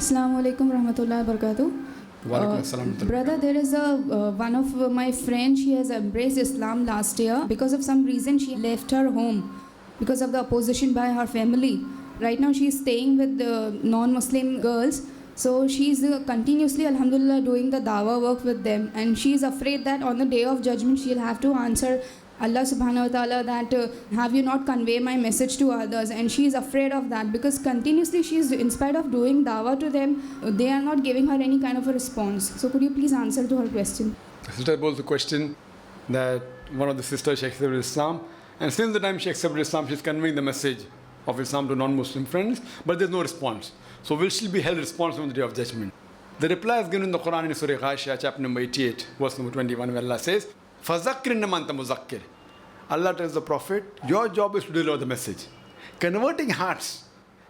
Assalamu alaikum rahmatullahi wa barakatuh. Walaikum assalam. Brother, there is one of my friends, she has embraced Islam last year. Because of some reason, she left her home because of the opposition by her family. Right now, she is staying with the non-Muslim girls. So she is continuously, alhamdulillah, doing the Dawah work with them. And she is afraid that on the day of judgment, she will have to answer Allah subhanahu wa ta'ala that have you not convey my message to others, and she is afraid of that because continuously she is, in spite of doing dawah to them, they are not giving her any kind of a response. So could you please answer to her question? The sister posed the question that one of the sisters, she accepted Islam, and since the time she accepted Islam, she is conveying the message of Islam to non-Muslim friends, but there is no response. So will she be held responsible on the day of judgment? The reply is given in the Quran in Surah Ghashiyah, chapter number 88, verse number 21, where Allah says, فَذَكِّرْ إِنَّمَا أَنْتَ مُذَكِّرٌ. Allah tells the Prophet, your job is to deliver the message. Converting hearts,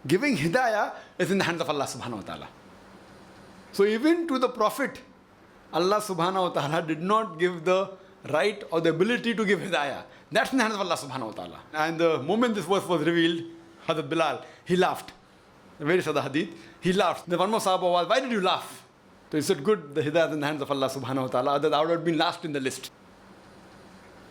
giving hidayah is in the hands of Allah subhanahu wa ta'ala. So even to the Prophet, Allah subhanahu wa ta'ala did not give the right or the ability to give hidayah. That's in the hands of Allah subhanahu wa ta'ala. And the moment this verse was revealed, Hazrat Bilal, he laughed. Where is the Hadith? He laughed. The one more Sahaba was, why did you laugh? So he said, good, the hidayah is in the hands of Allah subhanahu wa ta'ala. Otherwise I would have been last in the list.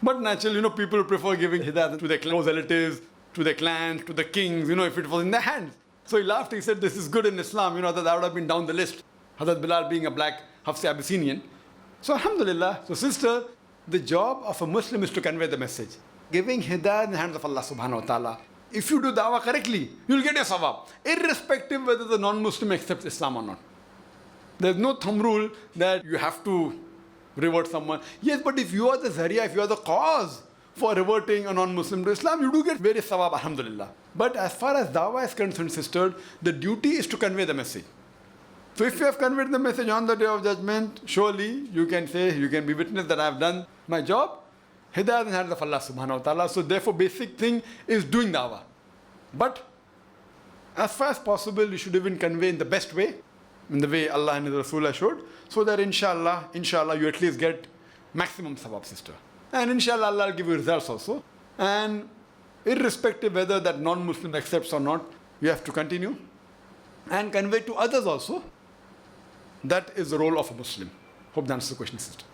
But naturally, people prefer giving hidayah to their close relatives, to their clans, to the kings, if it was in their hands. So he laughed, he said, this is good in Islam, that I would have been down the list. Hazrat Bilal being a black Hafsi Abyssinian. So alhamdulillah, so sister, the job of a Muslim is to convey the message. Giving hidayah in the hands of Allah subhanahu wa ta'ala. If you do dawah correctly, you'll get your sawab, irrespective whether the non-Muslim accepts Islam or not. There's no thumb rule that you have to revert someone. Yes, but if you are the zariya, if you are the cause for reverting a non-Muslim to Islam, you do get various sawab, alhamdulillah. But as far as dawah is concerned, sister, the duty is to convey the message. So if you have conveyed the message on the day of judgment, surely you can say, you can be witness that I have done my job. Hidayah in the hands of Allah subhanahu wa ta'ala. So therefore basic thing is doing dawah. But as far as possible, you should even convey in the best way, in the way Allah and His Rasulullah showed, so that inshallah, you at least get maximum sawab, sister. And inshallah, Allah will give you results also. And irrespective whether that non-Muslim accepts or not, you have to continue and convey to others also. That is the role of a Muslim. Hope that answers the question, sister.